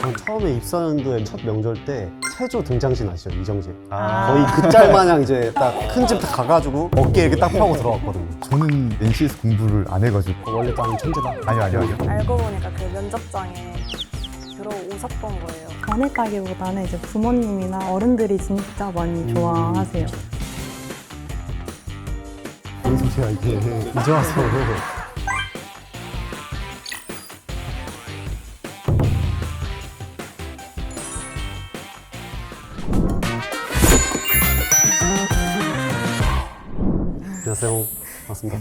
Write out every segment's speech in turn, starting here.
전 처음에 입사연도에 첫 명절 때 세조 등장신 아시죠? 이정재. 아. 거의 그 짤 마냥 이제 딱 큰 집 딱 가가지고 어깨 이렇게 딱 펴고 들어갔거든요. 저는 NC에서 공부를 안 해가지고. 원래 또 아는 천재다. 아니요. 알고 보니까 그 면접장에 주로 오셨던 거예요. 변했다기보다는 이제 부모님이나 어른들이 진짜 많이 좋아하세요. 무슨 소리야 이게. 이제 와서. 안녕하세요. 반갑습니다.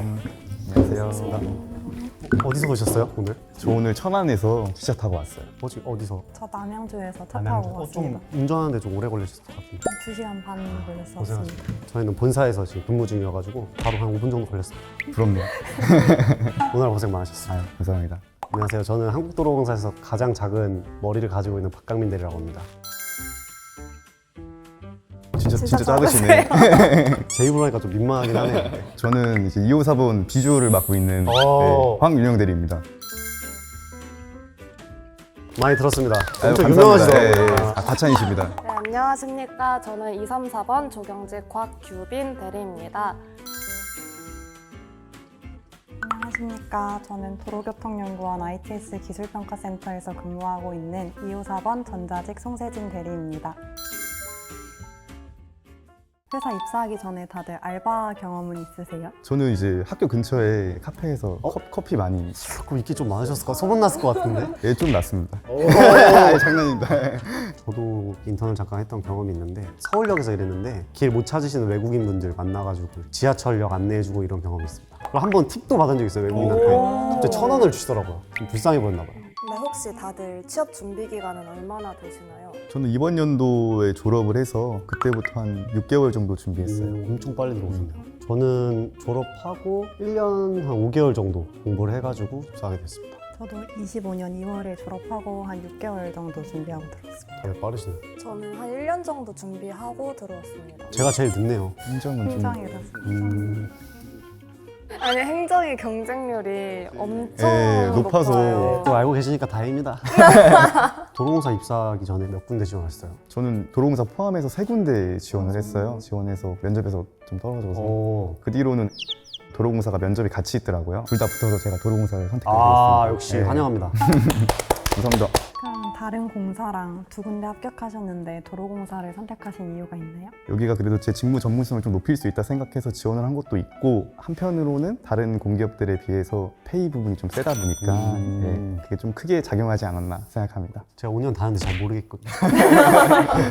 안녕하세요. 어디서 오셨어요 오늘? 저 오늘 천안에서 기차 타고 왔어요. 어디서? 저 남양주에서 차 남양주. 타고 좀 왔습니다. 운전하는데 좀 오래 걸리셨을 것 같은데. 2시간 반 걸렸었습니다. 고생하셨습니다. 저희는 본사에서 지금 근무 중이어가지고 바로 한 5분 정도 걸렸습니다. 부럽네요. 오늘 고생 많으셨어요. 아유, 감사합니다. 안녕하세요. 저는 한국도로공사에서 가장 작은 머리를 가지고 있는 박강민 대리라고 합니다. 진짜 작으시네. 제 입으로 하니까 좀 민망하긴 하네요. 저는 이제 2호사본 비주얼을 맡고 있는 황윤영 대리입니다. 많이 들었습니다. 아유, 엄청 감사합니다. 유명하시더라고요. 과찬이십니다. 네, 안녕하십니까. 저는 234번 조경직 곽규빈 대리입니다. 안녕하십니까. 저는 도로교통연구원 ITS 기술평가센터에서 근무하고 있는 254번 전자직 송세진 대리입니다. 회사 입사하기 전에 다들 알바 경험은 있으세요? 저는 이제 학교 근처에 카페에서 커피 많이 조금 인기 좀 많으셨을까? 소문났을 것 같은데? 예, 좀 났습니다. 아니, 장난입니다. 저도 인턴을 잠깐 했던 경험이 있는데 서울역에서 일했는데 길 못 찾으시는 외국인 분들 만나가지고 지하철역 안내해주고 이런 경험이 있습니다. 그리고 한 번 팁도 받은 적 있어요, 외국인한테. 갑자기 1,000원을 주시더라고요. 좀 불쌍해 보였나 봐요. 근데 혹시 다들 취업 준비 기간은 얼마나 되시나요? 저는 이번 연도에 졸업을 해서 그때부터 한 6개월 정도 준비했어요. 엄청 빨리 들어오셨네요. 저는 졸업하고 1년 한 5개월 정도 공부를 해가지고 입사하게 됐습니다. 저도 25년 2월에 졸업하고 한 6개월 정도 준비하고 들어왔습니다. 되게 빠르시네요. 저는 한 1년 정도 준비하고 들어왔습니다. 제가 제일 늦네요. 행정은 좀 굉장히 아니, 행정의 경쟁률이 엄청 예, 높아서. 높아요. 또 알고 계시니까 다행입니다. 도로공사 입사하기 전에 몇 군데 지원하셨어요? 저는 도로공사 포함해서 3군데 지원을 했어요. 지원해서 면접에서 좀 떨어져서 그 뒤로는 도로공사가 면접이 같이 있더라고요. 둘 다 붙어서 제가 도로공사를 선택하게 됐습니다. 아, 역시 네. 환영합니다. 감사합니다. 그럼 다른 공사랑 두 군데 합격하셨는데 도로공사를 선택하신 이유가 있나요? 여기가 그래도 제 직무 전문성을 좀 높일 수 있다 생각해서 지원을 한 것도 있고, 한편으로는 다른 공기업들에 비해서 페이 부분이 좀 세다 보니까 예, 그게 좀 크게 작용하지 않았나 생각합니다. 제가 5년 다녔는데 잘 모르겠거든요.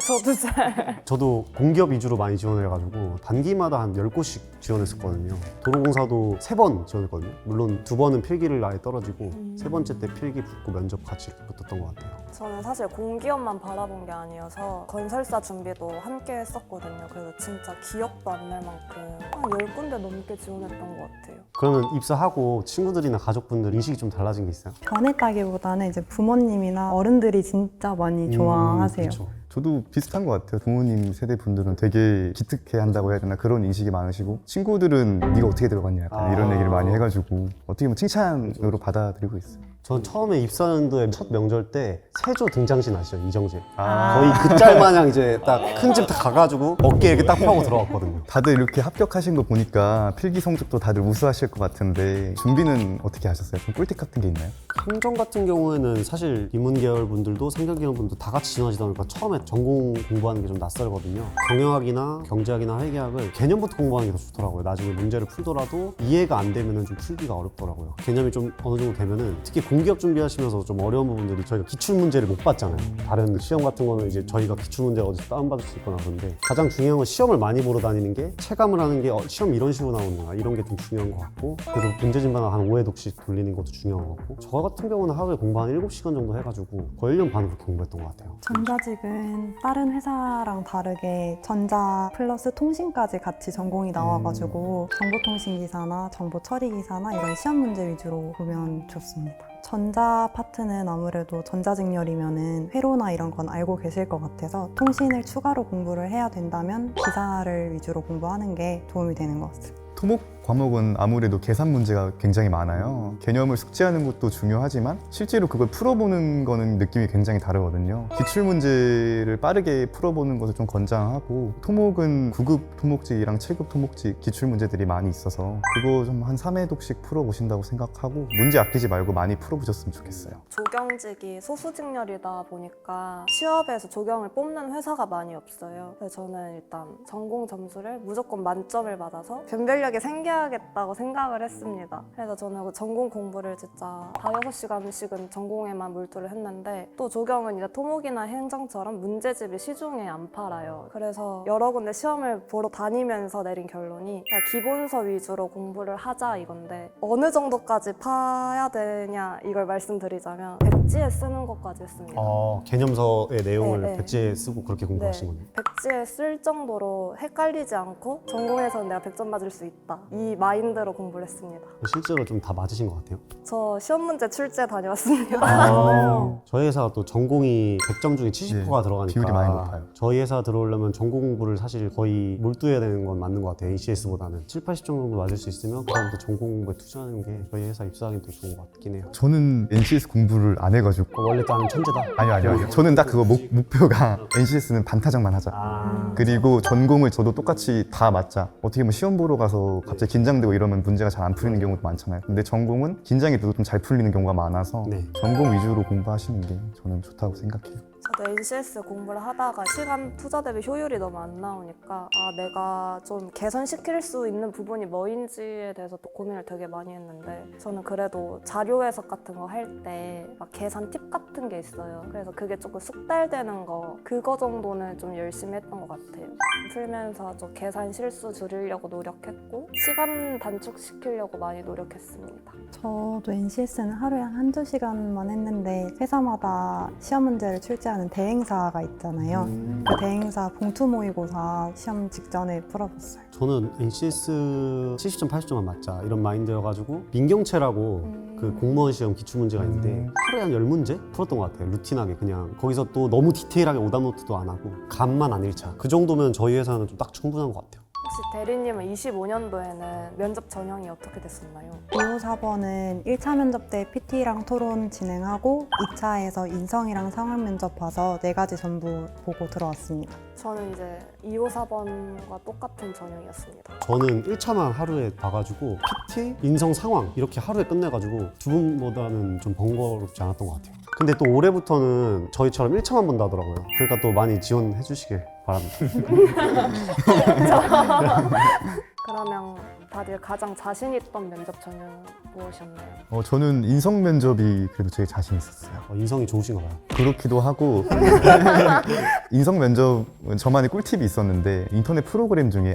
저도 잘. 저도 공기업 위주로 많이 지원을 해가지고 단기마다 한 10곳씩 지원했었거든요. 도로공사도 3번 지원했거든요. 물론 2번은 필기를 아예 떨어지고 3번째 때 필기 붙고 면접 같이 이렇게 붙었던 것 같아요. 저는 사실 공기업만 바라본 게 아니어서 건설사 준비도 함께 했었거든요. 그래서 진짜 기억도 안 날 만큼 한 10군데 넘게 지원했던 것 같아요. 그러면 입사하고 친구들이나 가족분들 인식이 좀 달라진 게 있어요? 변했다기보다는 이제 부모님이나 어른들이 진짜 많이 좋아하세요. 그렇죠. 저도 비슷한 것 같아요. 부모님 세대 분들은 되게 기특해 한다고 해야 되나, 그런 인식이 많으시고, 친구들은 네가 어떻게 들어갔냐 약간 이런 얘기를 많이 해가지고 어떻게 보면 칭찬으로 받아들이고 있어요. 전 처음에 입사연도에 첫 명절 때 세조 등장신 아시죠? 이정재. 아. 거의 그 짤 마냥 이제 딱 큰 집 딱 가가지고 어깨 이렇게 딱 펴고 들어갔거든요. 다들 이렇게 합격하신 거 보니까 필기 성적도 다들 우수하실 것 같은데 준비는 어떻게 하셨어요? 좀 꿀팁 같은 게 있나요? 행정 같은 경우에는 사실 인문 계열 분들도 상경 계열 분들도 다 같이 지원하시다 보니까 처음에 전공 공부하는 게 좀 낯설거든요. 경영학이나 경제학이나 회계학을 개념부터 공부하는 게 더 좋더라고요. 나중에 문제를 풀더라도 이해가 안 되면 좀 풀기가 어렵더라고요. 개념이 좀 어느 정도 되면은 특히 공기업 준비하시면서 좀 어려운 부분들이 저희가 기출 문제를 못 봤잖아요. 다른 시험 같은 거는 이제 저희가 기출 문제 어디서 다운받을 수 있거나 그런데 가장 중요한 건 시험을 많이 보러 다니는 게 체감을 하는 게 시험 이런 식으로 나오는구나 이런 게 좀 중요한 것 같고 그래도 문제 진단을 한 5회독씩 돌리는 것도 중요한 것 같고 저 같은 경우는 하루에 공부 한 7시간 정도 해가지고 거의 1년 반 그렇게 공부했던 것 같아요. 전자직은 다른 회사랑 다르게 전자 플러스 통신까지 같이 전공이 나와가지고 정보통신기사나 정보처리기사나 이런 시험 문제 위주로 보면 좋습니다. 전자 파트는 아무래도 전자직렬이면은 회로나 이런 건 알고 계실 것 같아서 통신을 추가로 공부를 해야 된다면 기사를 위주로 공부하는 게 도움이 되는 것 같습니다. 토목 과목은 아무래도 계산 문제가 굉장히 많아요. 개념을 숙지하는 것도 중요하지만 실제로 그걸 풀어보는 거는 느낌이 굉장히 다르거든요. 기출문제를 빠르게 풀어보는 것을 좀 권장하고, 토목은 9급 토목직이랑 7급 토목직 기출문제들이 많이 있어서 그거 좀 한 3회독씩 풀어보신다고 생각하고 문제 아끼지 말고 많이 풀어보셨으면 좋겠어요. 조경직이 소수직렬이다 보니까 취업에서 조경을 뽑는 회사가 많이 없어요. 그래서 저는 일단 전공 점수를 무조건 만점을 받아서 변별력이 생겨야겠다고 생각을 했습니다. 그래서 저는 그 전공 공부를 진짜 5-6시간씩은 전공에만 몰두를 했는데, 또 조경은 이제 토목이나 행정처럼 문제집이 시중에 안 팔아요. 그래서 여러 군데 시험을 보러 다니면서 내린 결론이 그냥 기본서 위주로 공부를 하자 이건데, 어느 정도까지 파야 되냐 이걸 말씀드리자면 백지에 쓰는 것까지 했습니다. 개념서의 내용을 네, 네. 백지에 쓰고 그렇게 공부하신 거네요. 백지에 쓸 정도로 헷갈리지 않고 전공에서는 내가 100점 맞을 수 있다, 이 마인드로 공부를 했습니다. 실제로 좀 다 맞으신 것 같아요. 저 시험 문제 출제 다녀왔습니다. 저희 회사가 또 전공이 100점 중에 70%가 들어가니까 비율이 많이 높아요. 저희 회사 들어오려면 전공 공부를 사실 거의 몰두해야 되는 건 맞는 것 같아요. NCS보다는 70-80점 정도 맞을 수 있으면 그다음부터 전공 공부에 투자하는 게 저희 회사 입사하기 더 좋은 것 같긴 해요. 저는 NCS 공부를 안 해가지고. 원래 나는 천재다. 아니요. 저는 딱 그거 목표가 NCS는 반타작만 하자. 그리고 전공을 저도 똑같이 다 맞자. 어떻게 보면 시험 보러 가서 갑자기 긴장되고 이러면 문제가 잘 안 풀리는 경우도 많잖아요. 근데 전공은 긴장이 돼도 좀 잘 풀리는 경우가 많아서 네. 전공 위주로 공부하시는 게 저는 좋다고 생각해요. 저도 NCS 공부를 하다가 시간 투자 대비 효율이 너무 안 나오니까 내가 좀 개선시킬 수 있는 부분이 뭐인지에 대해서 또 고민을 되게 많이 했는데, 저는 그래도 자료 해석 같은 거 할 때 막 계산 팁 같은 게 있어요. 그래서 그게 조금 숙달되는 거, 그거 정도는 좀 열심히 했던 것 같아요. 풀면서 좀 계산 실수 줄이려고 노력했고 시간 단축시키려고 많이 노력했습니다. 저도 NCS는 하루에 한 1-2시간만 했는데, 회사마다 시험 문제를 출제하는 대행사가 있잖아요. 그 대행사 봉투 모의고사 시험 직전에 풀어봤어요. 저는 NCS 70점, 80점만 맞자 이런 마인드여가지고 민경채라고 그 공무원 시험 기출문제가 있는데 하루에 한 10문제 풀었던 것 같아요. 루틴하게 그냥. 거기서 또 너무 디테일하게 오답노트도 안 하고 감만 안 잃자. 그 정도면 저희 회사는 좀 딱 충분한 것 같아요. 혹시 대리님은 25년도에는 면접 전형이 어떻게 됐었나요? 2호 4번은 1차 면접 때 PT랑 토론 진행하고 2차에서 인성이랑 상황 면접 봐서 4가지 전부 보고 들어왔습니다. 저는 이제 2호 4번과 똑같은 전형이었습니다. 저는 1차만 하루에 봐가지고 PT, 인성 상황 이렇게 하루에 끝내가지고 두 분보다는 좀 번거롭지 않았던 것 같아요. 근데 또 올해부터는 저희처럼 1차만 본다 하더라고요. 그러니까 또 많이 지원해 주시길 바랍니다. 그러면 다들 가장 자신 있던 면접 전형은 무엇이었나요? 저는 인성 면접이 그래도 제일 자신 있었어요. 인성이 좋으신가 봐요. 그렇기도 하고 인성 면접은 저만의 꿀팁이 있었는데, 인터넷 프로그램 중에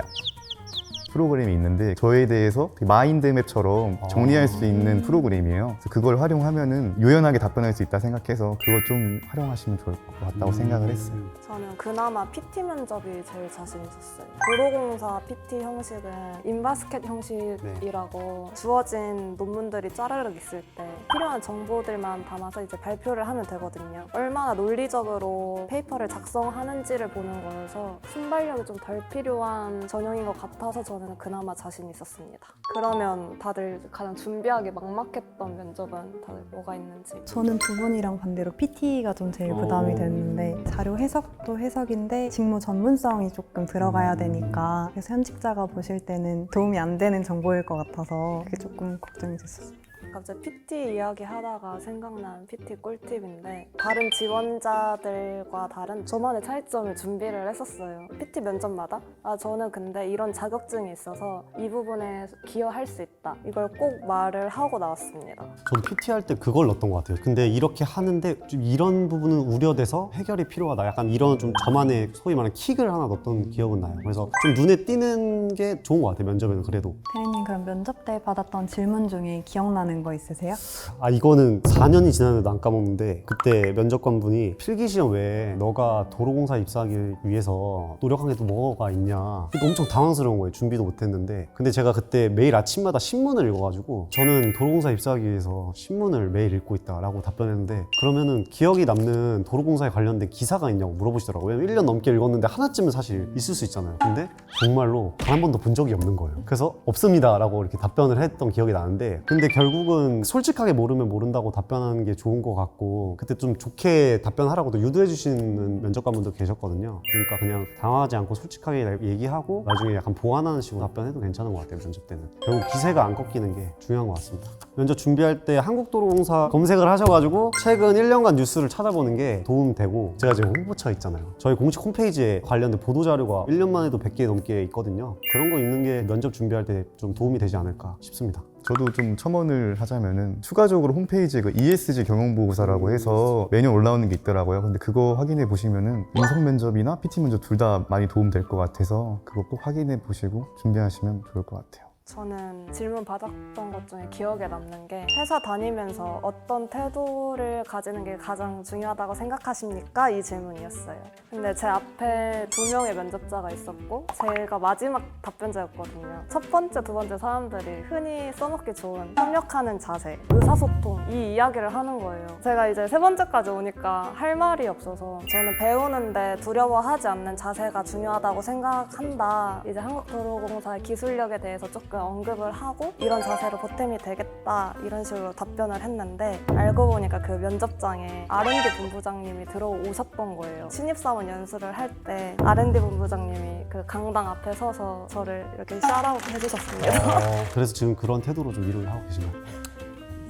프로그램이 있는데 저에 대해서 마인드맵처럼 정리할 수 있는 프로그램이에요. 그래서 그걸 활용하면은 유연하게 답변할 수 있다 생각해서 그거 좀 활용하시면 좋을 것 같다고 생각을 했어요. 저는 그나마 PT 면접이 제일 자신 있었어요. 도로공사 PT 형식은 인바스켓 형식이라고 주어진 논문들이 짜르륵 있을 때 필요한 정보들만 담아서 이제 발표를 하면 되거든요. 얼마나 논리적으로 페이퍼를 작성하는지를 보는 거여서 순발력이 좀 덜 필요한 전형인 것 같아서 저는 그나마 자신 있었습니다. 그러면 다들 가장 준비하기 막막했던 면접은 다들 뭐가 있는지? 저는 두 분이랑 반대로 PT가 좀 제일 부담이 됐는데, 자료 해석도 해석인데 직무 전문성이 조금 들어가야 되니까, 그래서 현직자가 보실 때는 도움이 안 되는 정보일 것 같아서 그게 조금 걱정이 됐었어요. 갑자기 PT 이야기 하다가 생각난 PT 꿀팁인데, 다른 지원자들과 다른 저만의 차이점을 준비를 했었어요. PT 면접마다 저는 근데 이런 자격증이 있어서 이 부분에 기여할 수 있다, 이걸 꼭 말을 하고 나왔습니다. 저도 PT 할 때 그걸 넣었던 것 같아요. 근데 이렇게 하는데 좀 이런 부분은 우려돼서 해결이 필요하다. 약간 이런 좀 저만의 소위 말하는 킥을 하나 넣었던 기억은 나요. 그래서 좀 눈에 띄는 게 좋은 것 같아요. 면접에는 그래도. 대리님, 그럼 면접 때 받았던 질문 중에 기억나는 기억나는 거 있으세요? 아, 이거는 4년이 지났는데도 안 까먹는데, 그때 면접관분이 필기시험 외에 너가 도로공사 입사하기 위해서 노력한 게 또 뭐가 있냐, 그래서 엄청 당황스러운 거예요. 준비도 못했는데. 근데 제가 그때 매일 아침마다 신문을 읽어가지고, 저는 도로공사 입사하기 위해서 신문을 매일 읽고 있다라고 답변했는데, 그러면은 기억이 남는 도로공사에 관련된 기사가 있냐고 물어보시더라고요. 왜냐면 1년 넘게 읽었는데 하나쯤은 사실 있을 수 있잖아요. 근데 정말로 단 한 번도 본 적이 없는 거예요. 그래서 없습니다 라고 이렇게 답변을 했던 기억이 나는데, 근데 결국은 솔직하게 모르면 모른다고 답변하는 게 좋은 것 같고, 그때 좀 좋게 답변하라고도 유도해 주시는 면접관분도 계셨거든요. 그러니까 그냥 당황하지 않고 솔직하게 얘기하고 나중에 약간 보완하는 식으로 답변해도 괜찮은 것 같아요. 면접 때는 결국 기세가 안 꺾이는 게 중요한 것 같습니다. 면접 준비할 때 한국도로공사 검색을 하셔가지고 최근 1년간 뉴스를 찾아보는 게 도움되고, 제가 지금 홍보처 있잖아요. 저희 공식 홈페이지에 관련된 보도자료가 1년만 해도 100개 넘게 있거든요. 그런 거 읽는 게 면접 준비할 때 좀 도움이 되지 않을까 싶습니다. 저도 좀 첨언을 하자면은 추가적으로 홈페이지에 그 ESG 경영보고서라고 해서 매년 올라오는 게 있더라고요. 근데 그거 확인해 보시면은 인성 면접이나 PT 면접 둘 다 많이 도움 될 것 같아서 그거 꼭 확인해 보시고 준비하시면 좋을 것 같아요. 저는 질문 받았던 것 중에 기억에 남는 게, 회사 다니면서 어떤 태도를 가지는 게 가장 중요하다고 생각하십니까? 이 질문이었어요. 근데 제 앞에 2명의 면접자가 있었고 제가 마지막 답변자였거든요. 첫 번째, 두 번째 사람들이 흔히 써먹기 좋은 협력하는 자세, 의사소통, 이 이야기를 하는 거예요. 제가 이제 세 번째까지 오니까 할 말이 없어서, 저는 배우는데 두려워하지 않는 자세가 중요하다고 생각한다. 이제 한국도로공사의 기술력에 대해서 조금 언급을 하고 이런 자세로 보탬이 되겠다, 이런 식으로 답변을 했는데, 알고 보니까 그 면접장에 R&D 본부장님이 들어오셨던 거예요. 신입사원 연수를 할 때 R&D 본부장님이 그 강당 앞에 서서 저를 이렇게 샤라웃 해주셨습니다. 그래서 지금 그런 태도로 좀 일을 하고 계신가요?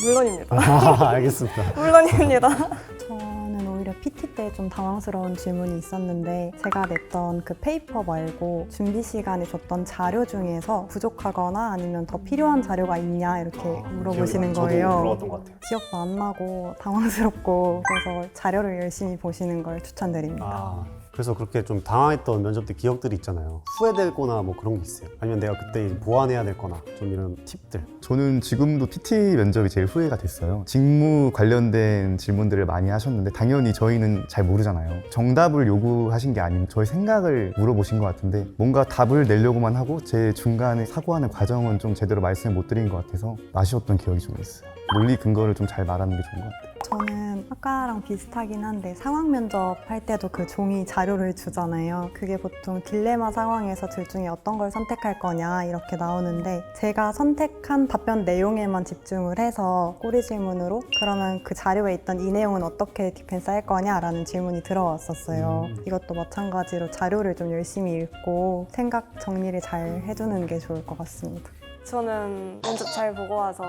물론입니다. 알겠습니다. 물론입니다. 저는 오히려 PT 때 좀 당황스러운 질문이 있었는데, 제가 냈던 그 페이퍼 말고 준비 시간에 줬던 자료 중에서 부족하거나 아니면 더 필요한 자료가 있냐 이렇게 물어보시는 거예요. 저도 물어봤던 것 같아요. 기억도 안 나고 당황스럽고, 그래서 자료를 열심히 보시는 걸 추천드립니다. 그래서 그렇게 좀 당황했던 면접 때 기억들이 있잖아요. 후회될 거나 뭐 그런 게 있어요? 아니면 내가 그때 보완해야 될 거나 좀 이런 팁들. 저는 지금도 PT 면접이 제일 후회가 됐어요. 직무 관련된 질문들을 많이 하셨는데 당연히 저희는 잘 모르잖아요. 정답을 요구하신 게 아닌 저희 생각을 물어보신 것 같은데, 뭔가 답을 내려고만 하고 제 중간에 사고하는 과정은 좀 제대로 말씀을 못 드린 것 같아서 아쉬웠던 기억이 좀 있어요. 논리 근거를 좀 잘 말하는 게 좋은 것 같아요. 저는 아까랑 비슷하긴 한데, 상황 면접 할 때도 그 종이 자료를 주잖아요. 그게 보통 딜레마 상황에서 둘 중에 어떤 걸 선택할 거냐 이렇게 나오는데, 제가 선택한 답변 내용에만 집중을 해서 꼬리 질문으로 그러면 그 자료에 있던 이 내용은 어떻게 디펜스 할 거냐라는 질문이 들어왔었어요. 이것도 마찬가지로 자료를 좀 열심히 읽고 생각 정리를 잘 해두는 게 좋을 것 같습니다. 저는 면접 잘 보고 와서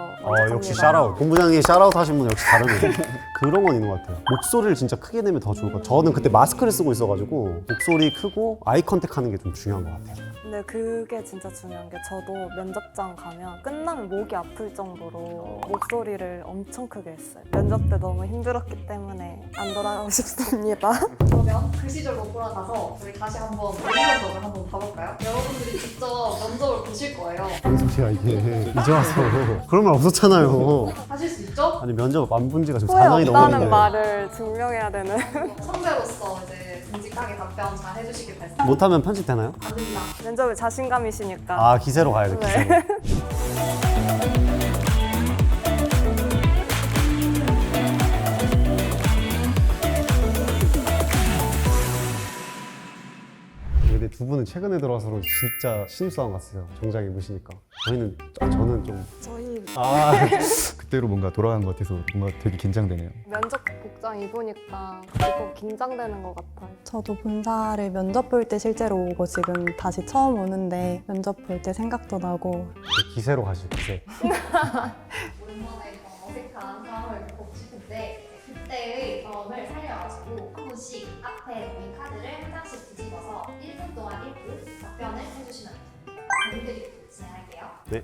역시 샤라웃. 본부장님 샤라웃 하신 분 역시 다르네요. 그런 건 있는 것 같아요. 목소리를 진짜 크게 내면 더 좋을 것 같아요. 저는 그때 마스크를 쓰고 있어가지고 목소리 크고 아이 컨택 하는 게 좀 중요한 것 같아요. 근데 그게 진짜 중요한 게, 저도 면접장 가면 끝나면 목이 아플 정도로 목소리를 엄청 크게 했어요. 면접 때 너무 힘들었기 때문에 안 돌아가고 싶습니다. 그러면 그 시절로 돌아가서 우리 다시 한번 면접을 한번 봐볼까요? 여러분들이 직접 면접을 보실 거예요. 무슨 소리야 이게. 이제 와서. 그런 말 없었잖아요. 하실 수 있죠? 아니 면접 안 본 지가 지금 후회 4년이 없다는 넘었는데. 말을 증명해야 되는. 선배로서 이제 듬직하게 답변 잘 해주시길 바랍니다. 못하면 편집되나요? 안 됩니다. 면접에 자신감이시니까. 기세로 가야 돼, 기세로. 네. 근데 두 분은 최근에 들어와서 그런지 진짜 신입사원 같으세요. 정장 입으시니까. 저는 좀. 저희 그때로 뭔가 돌아간 것 같아서 뭔가 되게 긴장되네요. 면접 복장 입으니까 더 긴장되는 것 같아요. 저도 본사를 면접 볼 때 실제로 오고 지금 다시 처음 오는데, 면접 볼 때 생각도 나고. 기세로 가시죠, 기세. 오랜만에 어색한 상황을 겪고 싶은데, 그때의 경험을 살려가지고 한 분씩 앞에 보인 카드를 한 장씩 뒤집어서 1분 동안 읽고 답변을 해주시면 됩니다. 본인들이 진행할게요. 네.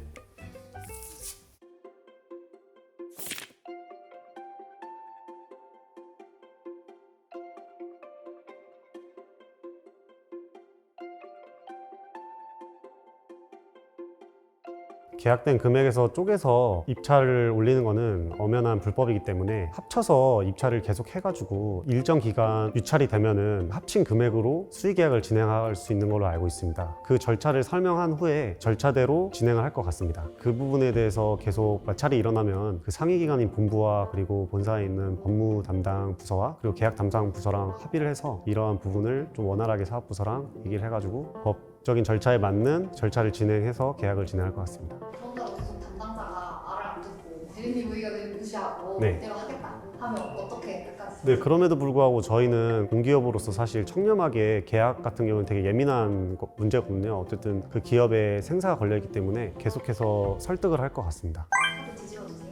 계약된 금액에서 쪼개서 입찰을 올리는 거는 엄연한 불법이기 때문에 합쳐서 입찰을 계속 해가지고 일정 기간 유찰이 되면은 합친 금액으로 수의계약을 진행할 수 있는 걸로 알고 있습니다. 그 절차를 설명한 후에 절차대로 진행을 할 것 같습니다. 그 부분에 대해서 계속 마찰이 일어나면 그 상위기관인 본부와 그리고 본사에 있는 법무 담당 부서와 그리고 계약 담당 부서랑 합의를 해서 이러한 부분을 좀 원활하게 사업부서랑 얘기를 해가지고 법적인 절차에 맞는 절차를 진행해서 계약을 진행할 것 같습니다. 그런데도 계속 담당자가 말을 안 듣고 대리님 의견을 무시하고 네. 그대로 하겠다 하면 어떻게 끝까지? 네, 그럼에도 불구하고 저희는 공기업으로서 사실 청렴하게 계약 같은 경우는 되게 예민한 문제거든요. 어쨌든 그 기업의 생사가 걸려있기 때문에 계속해서 설득을 할 것 같습니다. 또 뒤집어주세요.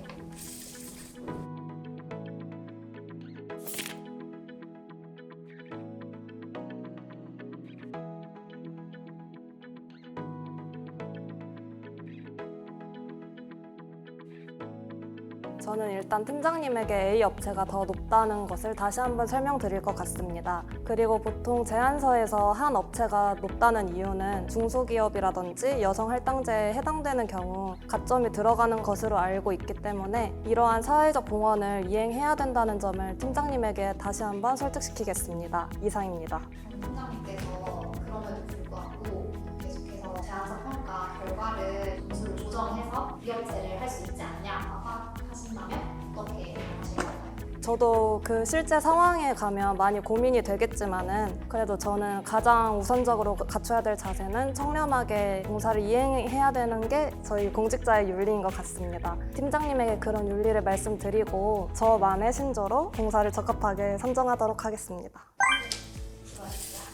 저는 일단 팀장님에게 A 업체가 더 높다는 것을 다시 한번 설명드릴 것 같습니다. 그리고 보통 제안서에서 한 업체가 높다는 이유는 중소기업이라든지 여성 할당제에 해당되는 경우 가점이 들어가는 것으로 알고 있기 때문에 이러한 사회적 공헌을 이행해야 된다는 점을 팀장님에게 다시 한번 설득시키겠습니다. 이상입니다. 팀장님께서 그럼에도 불구하고 계속해서 제안서 평가 결과를 점수를 조정해서 비업체를 할 수 있지 않냐 하신다면 어떻게 하실 건가요? 저도 그 실제 상황에 가면 많이 고민이 되겠지만은 그래도 저는 가장 우선적으로 갖춰야 될 자세는 청렴하게 공사를 이행해야 되는 게 저희 공직자의 윤리인 것 같습니다. 팀장님에게 그런 윤리를 말씀드리고 저만의 신조로 공사를 적합하게 선정하도록 하겠습니다. 수고하셨습니다.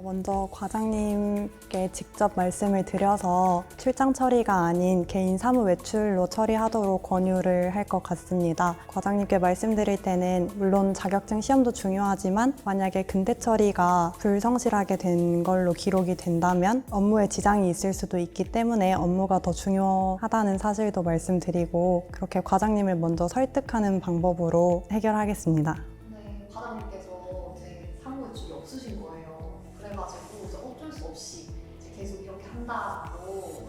먼저 과장님께 직접 말씀을 드려서 출장 처리가 아닌 개인 사무 외출로 처리하도록 권유를 할 것 같습니다. 과장님께 말씀드릴 때는 물론 자격증 시험도 중요하지만 만약에 근태 처리가 불성실하게 된 걸로 기록이 된다면 업무에 지장이 있을 수도 있기 때문에 업무가 더 중요하다는 사실도 말씀드리고 그렇게 과장님을 먼저 설득하는 방법으로 해결하겠습니다. 네, 과장님께서 이제 사무 외출이 없으신 거예요. 그래가지고 이제 어쩔 수 없이 이제 계속 이렇게 한다고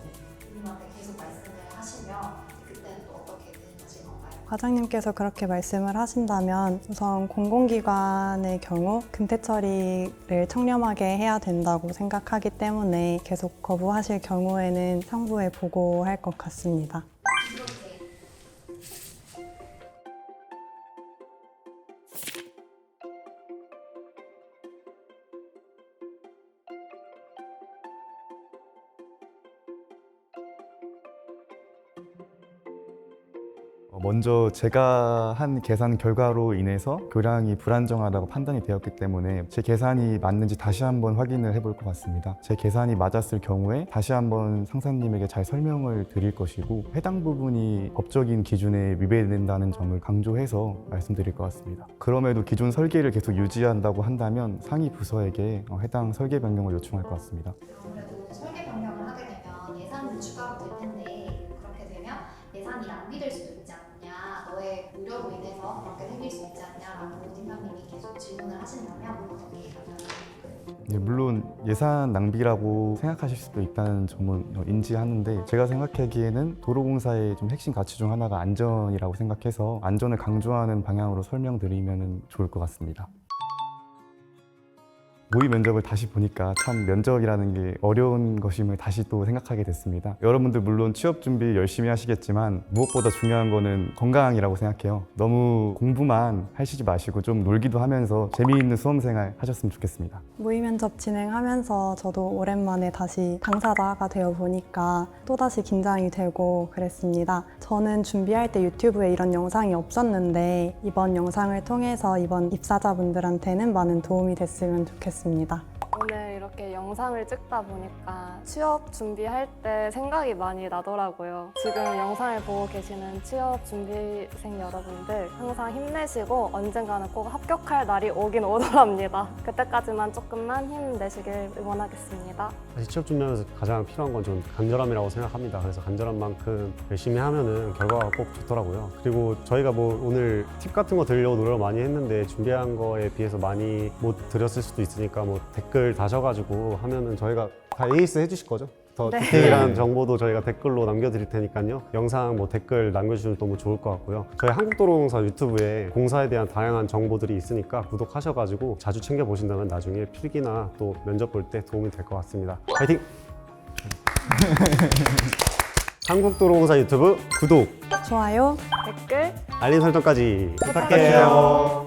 우리한테 계속 말씀을 하시면 그때는 또 어떻게 대응하실 건가요? 과장님께서 그렇게 말씀을 하신다면 우선 공공기관의 경우 근태 처리를 청렴하게 해야 된다고 생각하기 때문에 계속 거부하실 경우에는 상부에 보고할 것 같습니다. 뒤집어주세요. 먼저 제가 한 계산 결과로 인해서 교량이 불안정하다고 판단이 되었기 때문에 제 계산이 맞는지 다시 한번 확인을 해볼 것 같습니다. 제 계산이 맞았을 경우에 다시 한번 상사님에게 잘 설명을 드릴 것이고 해당 부분이 법적인 기준에 위배된다는 점을 강조해서 말씀드릴 것 같습니다. 그럼에도 기존 설계를 계속 유지한다고 한다면 상위 부서에게 해당 설계 변경을 요청할 것 같습니다. 아무래도 설계 변경을 하게 되면 예산은 추가로 될 텐데 그렇게 되면 예산이 낭비될 수도 있지 않느냐, 너의 우려로 인해서 그렇게 생길 수 있지 않냐라고 팀장님이 계속 질문을 하신다면 어떻게 답변하실까요? 네, 물론 예산 낭비라고 생각하실 수도 있다는 점은 인지하는데 제가 생각하기에는 도로공사의 좀 핵심 가치 중 하나가 안전이라고 생각해서 안전을 강조하는 방향으로 설명드리면 좋을 것 같습니다. 모의 면접을 다시 보니까 참 면접이라는 게 어려운 것임을 다시 또 생각하게 됐습니다. 여러분들 물론 취업 준비 열심히 하시겠지만 무엇보다 중요한 거는 건강이라고 생각해요. 너무 공부만 하시지 마시고 좀 놀기도 하면서 재미있는 수험생활 하셨으면 좋겠습니다. 모의 면접 진행하면서 저도 오랜만에 다시 당사자가 되어 보니까 또다시 긴장이 되고 그랬습니다. 저는 준비할 때 유튜브에 이런 영상이 없었는데 이번 영상을 통해서 이번 입사자분들한테는 많은 도움이 됐으면 좋겠습니다. 오늘 이렇게 영상을 찍다 보니까 취업 준비할 때 생각이 많이 나더라고요. 지금 영상을 보고 계시는 취업 준비생 여러분들 항상 힘내시고 언젠가는 꼭 합격할 날이 오긴 오더랍니다. 그때까지만 조금만 힘내시길 응원하겠습니다. 사실 취업 준비하면서 가장 필요한 건 좀 간절함이라고 생각합니다. 그래서 간절한 만큼 열심히 하면은 결과가 꼭 좋더라고요. 그리고 저희가 뭐 오늘 팁 같은 거 드리려고 노력을 많이 했는데 준비한 거에 비해서 많이 못 드렸을 수도 있으니까 뭐 댓글 다셔가지고 하면은 저희가 다 에이스 해주실 거죠? 더 네. 디테일한 정보도 저희가 댓글로 남겨드릴 테니까요. 영상 뭐 댓글 남겨주시면 너무 좋을 것 같고요. 저희 한국도로공사 유튜브에 공사에 대한 다양한 정보들이 있으니까 구독하셔가지고 자주 챙겨보신다면 나중에 필기나 또 면접 볼 때 도움이 될 것 같습니다. 파이팅! 한국도로공사 유튜브 구독, 좋아요. 댓글 알림 설정까지 부탁해요.